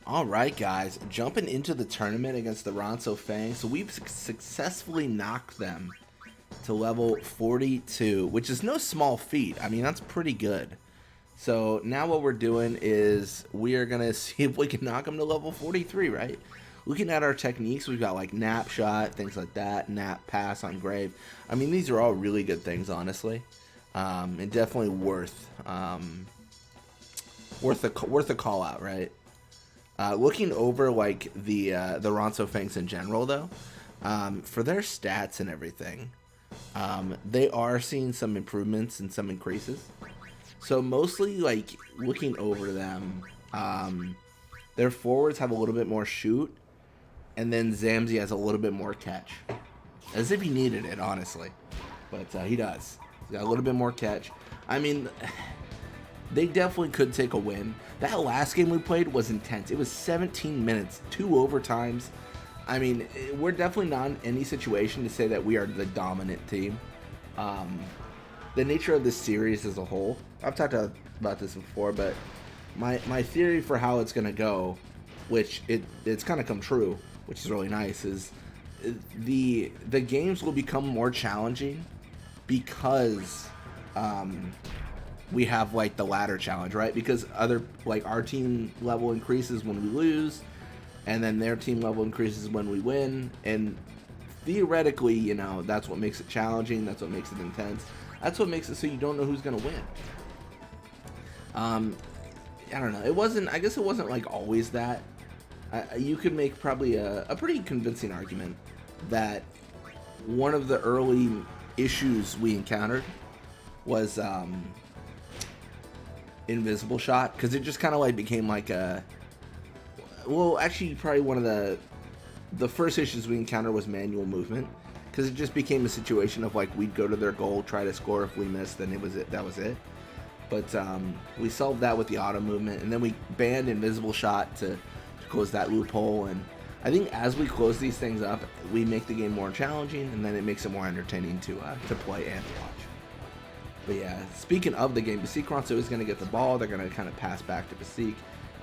Alright guys, jumping into the tournament against the Ronso Fangs. So we've successfully knocked them to level 42, which is no small feat. I mean, that's pretty good. So now what we're doing is we are going to see if we can knock them to level 43, right? Looking at our techniques, we've got like nap shot, things like that, nap pass on grave. I mean, these are all really good things, honestly. And definitely worth a call out, right? Looking over like the Ronso Fangs in general, though, for their stats and everything, they are seeing some improvements and some increases. So mostly, like looking over them, their forwards have a little bit more shoot, and then Zamzi has a little bit more catch, as if he needed it, honestly. But he does. He's got a little bit more catch. I mean, they definitely could take a win. That last game we played was intense. It was 17 minutes, 2 overtimes. I mean, we're definitely not in any situation to say that we are the dominant team. The nature of this series as a whole, I've talked about this before, but my theory for how it's going to go, which it's kind of come true, which is really nice, is the games will become more challenging because we have like the ladder challenge, right? Because our team level increases when we lose, and then their team level increases when we win, and theoretically, you know, that's what makes it challenging, that's what makes it intense, that's what makes it so you don't know who's gonna win. I don't know, I guess it wasn't like always that. You could make probably a pretty convincing argument that one of the early issues we encountered was invisible shot, because it just kind of like became like actually probably one of the first issues we encountered was manual movement, because it just became a situation of like we'd go to their goal, try to score, if we missed then that was it. But we solved that with the auto movement, and then we banned invisible shot to close that loophole. And I think as we close these things up, we make the game more challenging, and then it makes it more entertaining to play and to watch. But yeah, speaking of the game, Basik Ronso is going to get the ball. They're going to kind of pass back to Basik.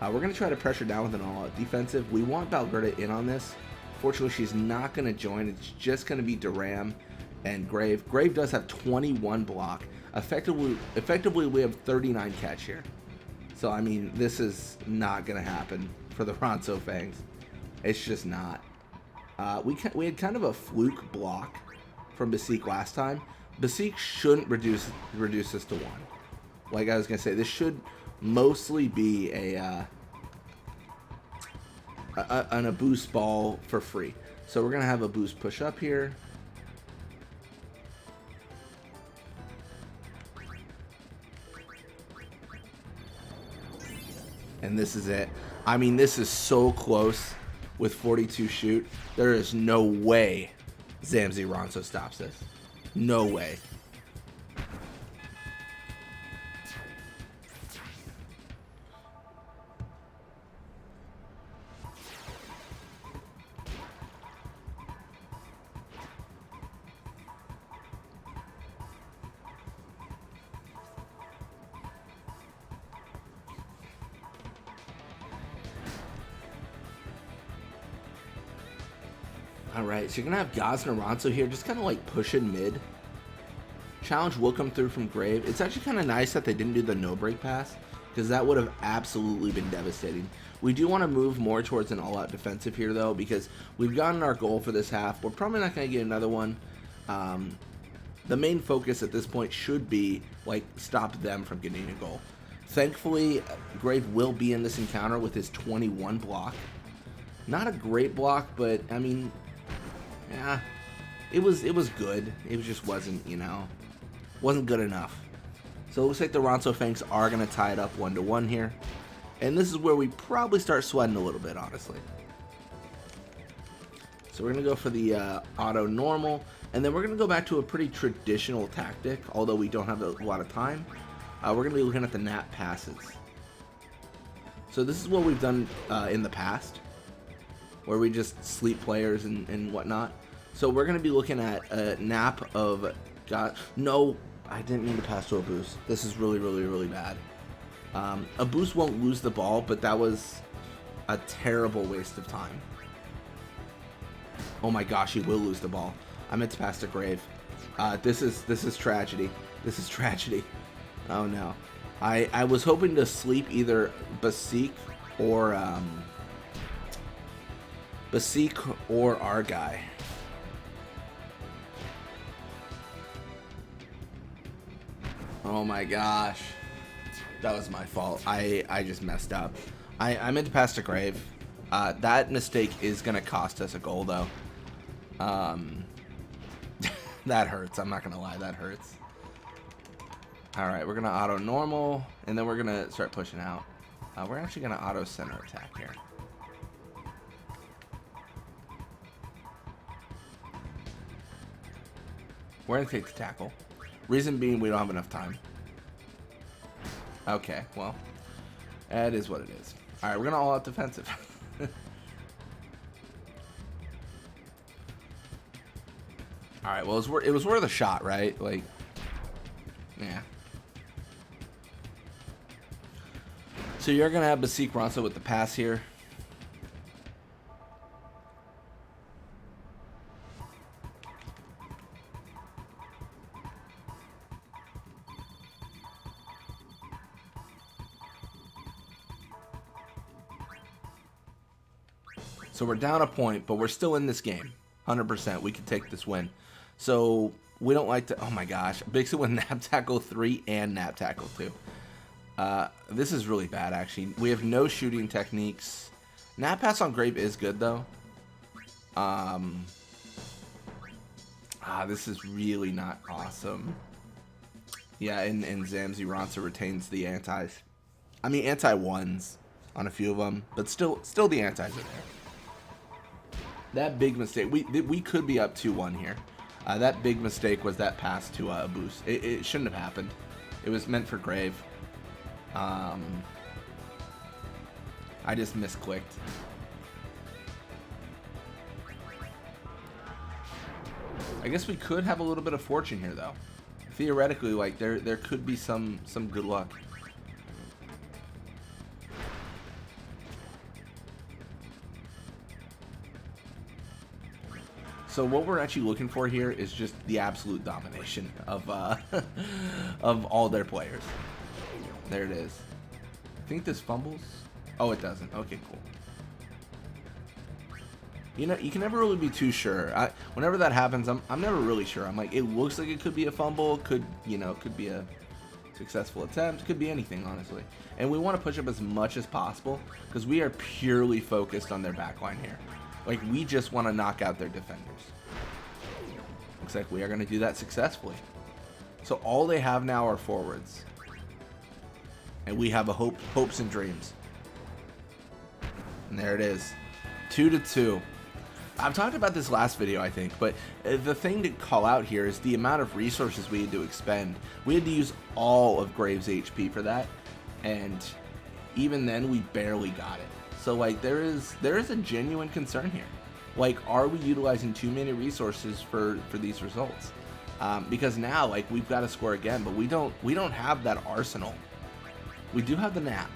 We're going to try to pressure down with an all-out defensive. We want Valgerda in on this. Fortunately, she's not going to join. It's just going to be Duram and Grave. Grave does have 21 block. Effectively, we have 39 catch here. So, I mean, this is not going to happen for the Ronso Fangs. It's just not. We had kind of a fluke block from Basik last time. Basik shouldn't reduce this to 1. Like I was going to say, this should mostly be a boost ball for free. So we're going to have a boost push up here. And this is it. I mean, this is so close with 42 shoot. There is no way Zamzi Ronso stops this. No way. Alright, so you're going to have Gaz and Ronso here, just kind of like pushing mid. Challenge will come through from Grave. It's actually kind of nice that they didn't do the no-break pass, because that would have absolutely been devastating. We do want to move more towards an all-out defensive here, though, because we've gotten our goal for this half. We're probably not going to get another one. The main focus at this point should be, like, stop them from getting a goal. Thankfully, Grave will be in this encounter with his 21 block. Not a great block, but, I mean, yeah, it was good. It just wasn't, you know, wasn't good enough. So it looks like the Ronso Fangs are going to tie it up 1-1 here. And this is where we probably start sweating a little bit, honestly. So we're going to go for the auto normal. And then we're going to go back to a pretty traditional tactic, although we don't have a lot of time. We're going to be looking at the nap passes. So this is what we've done in the past, where we just sleep players and whatnot. So we're going to be looking at a nap of... no, I didn't mean to pass to a boost. This is really, really, really bad. A boost won't lose the ball, but that was a terrible waste of time. Oh my gosh, he will lose the ball. I meant to pass to Grave. This is tragedy. This is tragedy. Oh no. I was hoping to sleep either Basik or our guy. Oh my gosh. That was my fault. I just messed up. I meant to pass to Grave. That mistake is going to cost us a goal, though. That hurts. I'm not going to lie. That hurts. All right, we're going to auto normal, and then we're going to start pushing out. We're actually going to auto center attack here. We're going to take the tackle. Reason being, we don't have enough time. Okay, well, that is what it is. All right, we're going to all out defensive. All right, well, it was worth a shot, right? Like, yeah. So you're going to have Basik Ronso with the pass here. So we're down a point, but we're still in this game. 100%. We can take this win. So we don't like to... Oh my gosh. Bixit with nap tackle 3 and nap tackle 2. This is really bad, actually. We have no shooting techniques. Nap pass on Grave is good, though. This is really not awesome. Yeah, and Zamzi Ronso retains the antis. I mean, anti-ones on a few of them, but still the antis are there. That big mistake. We could be up 2-1 here. That big mistake was that pass to a boost. It shouldn't have happened. It was meant for Grave. I just misclicked. I guess we could have a little bit of fortune here, though. Theoretically, like there could be some good luck. So what we're actually looking for here is just the absolute domination of of all their players. There it is. I think this fumbles. Oh, it doesn't. Okay, cool. You know, you can never really be too sure. Whenever that happens, I'm never really sure. I'm like, it looks like it could be a fumble, could be a successful attempt, could be anything, honestly. And we want to push up as much as possible because we are purely focused on their backline here. Like, we just want to knock out their defenders. Looks like we are going to do that successfully. So all they have now are forwards. And we have hopes and dreams. And there it is. 2-2. I've talked about this last video, I think, but the thing to call out here is the amount of resources we had to expend. We had to use all of Graves' HP for that, and even then, we barely got it. So, like, there is a genuine concern here. Like, are we utilizing too many resources for these results? Because now, like, we've got to score again, but we don't have that arsenal. We do have the nap.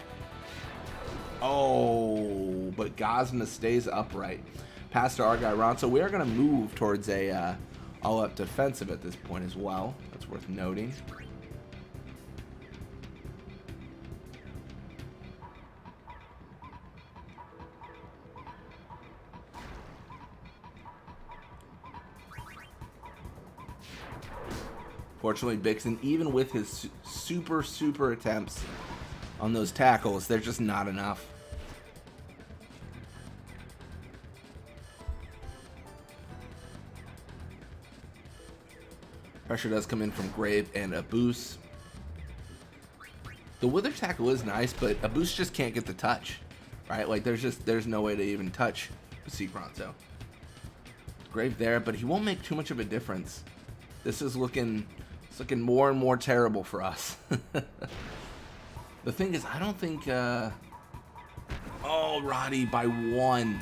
Oh, but Gosma stays upright. Pass to our guy Ronso. We are going to move towards a all-up defensive at this point as well. That's worth noting. Fortunately, Bixen, even with his super attempts on those tackles, they're just not enough. Pressure does come in from Grave and Abus. The wither tackle is nice, but Abus just can't get the touch, right? Like, there's no way to even touch Basik Ronso. Grave there, but he won't make too much of a difference. This is looking more and more terrible for us. The thing is, I don't think... Oh, Roddy, by one.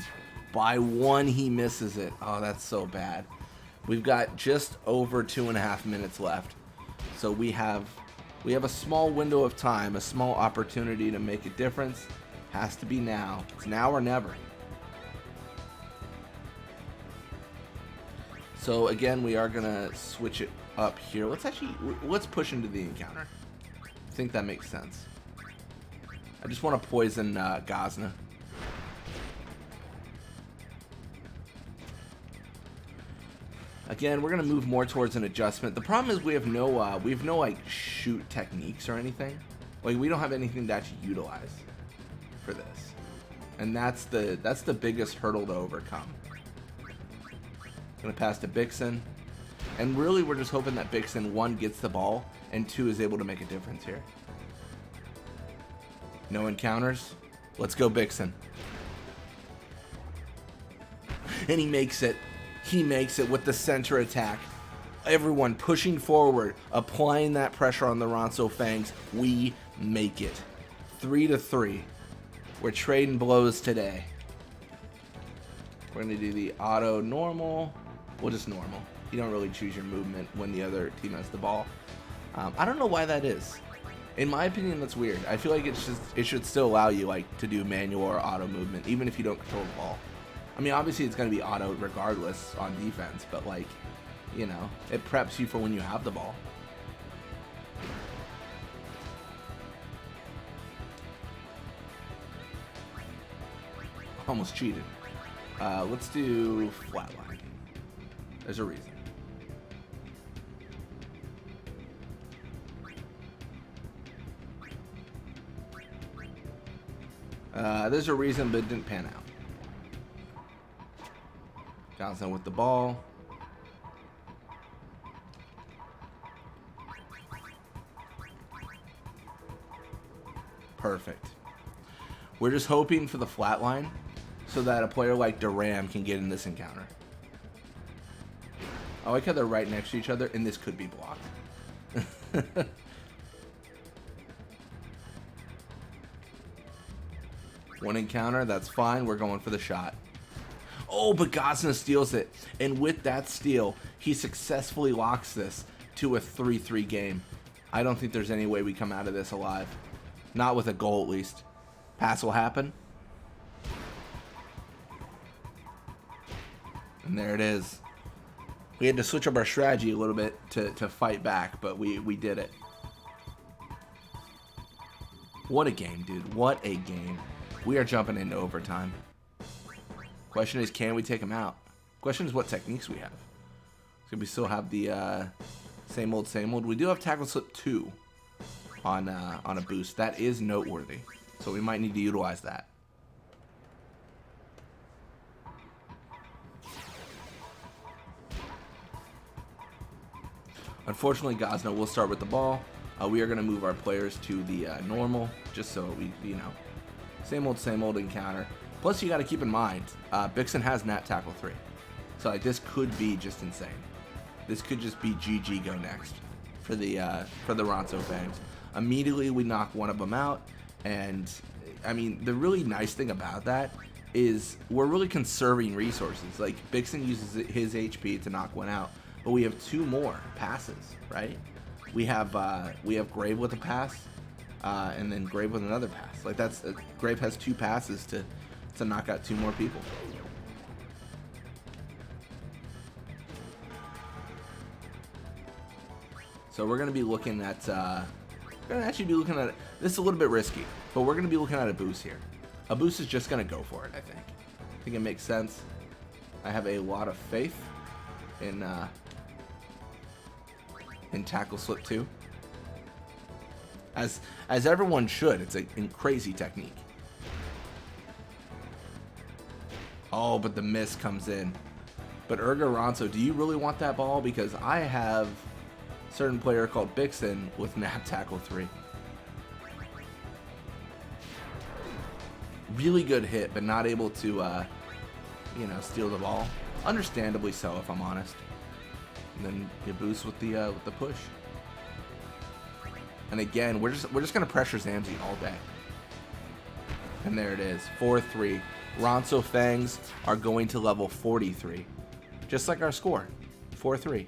By one, he misses it. Oh, that's so bad. We've got just over 2.5 minutes left. So we have a small window of time, a small opportunity to make a difference. Has to be now. It's now or never. So again, we are gonna switch it up here. Let's push into the encounter. I think that makes sense. I just want to poison Gazna. Again, we're gonna move more towards an adjustment. The problem is we have no like shoot techniques or anything. Like we don't have anything to actually utilize for this, and that's the biggest hurdle to overcome. Gonna pass to Bixen, and really we're just hoping that Bixen, 1, gets the ball, and 2, is able to make a difference here. No encounters. Let's go Bixen. And he makes it. He makes it with the center attack. Everyone pushing forward, applying that pressure on the Ronso Fangs. We make it. 3-3. We're trading blows today. We're going to do the auto normal. Well, just normal. You don't really choose your movement when the other team has the ball. I don't know why that is. In my opinion, that's weird. I feel like it should still allow you like to do manual or auto movement, even if you don't control the ball. I mean, obviously it's going to be auto regardless on defense, but like, you know, it preps you for when you have the ball. Almost cheated. Let's do flatline. There's a reason. There's a reason, but it didn't pan out. Johnson with the ball. Perfect. We're just hoping for the flat line so that a player like Duram can get in this encounter. I like how they're right next to each other, and this could be blocked. One encounter, that's fine. We're going for the shot. Oh, but Gazna steals it. And with that steal, he successfully locks this to a 3-3 game. I don't think there's any way we come out of this alive. Not with a goal, at least. Pass will happen. And there it is. We had to switch up our strategy a little bit to fight back, but we did it. What a game, dude. What a game. We are jumping into overtime. Question is, can we take him out? Question is what techniques we have. So we still have the same old, same old. We do have tackle slip 2 on a boost. That is noteworthy. So we might need to utilize that. Unfortunately, Gazna will start with the ball. We are going to move our players to the normal, just so we, you know, same old encounter. Plus, you got to keep in mind, Bixen has nat tackle 3. So like, this could be just insane. This could just be GG go next for the Ronso Fangs. Immediately, we knock one of them out. And, I mean, the really nice thing about that is we're really conserving resources. Like, Bixen uses his HP to knock one out. But we have 2 more passes, right? We have Grave with a pass, and then Grave with another pass. Like that's Grave has 2 passes to knock out 2 more people. So we're gonna be looking at this is a little bit risky, but we're gonna be looking at a boost here. A boost is just gonna go for it. I think it makes sense. I have a lot of faith in tackle slip 2, as everyone should. It's a crazy technique. Oh, but the miss comes in. But Ronso, do you really want that ball? Because I have a certain player called Bixen with nat tackle 3. Really good hit, but not able to you know, steal the ball. Understandably so, if I'm honest. And then you boost with the push. And again, we're just gonna pressure Zamzi all day. And there it is, 4-3. Ronso Fangs are going to level 43, just like our score, 4-3.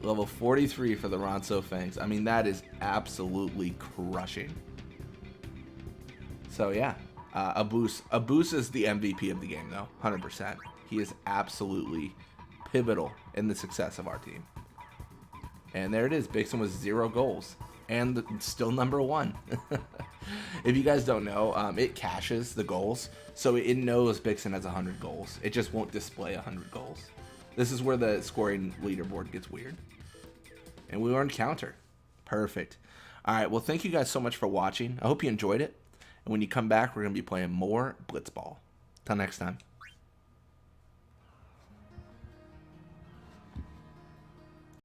Level 43 for the Ronso Fangs. I mean, that is absolutely crushing. So yeah, Abus is the MVP of the game though, 100%. He is absolutely pivotal in the success of our team. And there it is. Bixen with 0 goals and still number 1. If you guys don't know, it caches the goals, so it knows Bixen has 100 goals. It just won't display 100 goals. This is where the scoring leaderboard gets weird. And we learned counter. Perfect. All right, well, thank you guys so much for watching. I hope you enjoyed it. And when you come back, we're going to be playing more Blitzball. Till next time.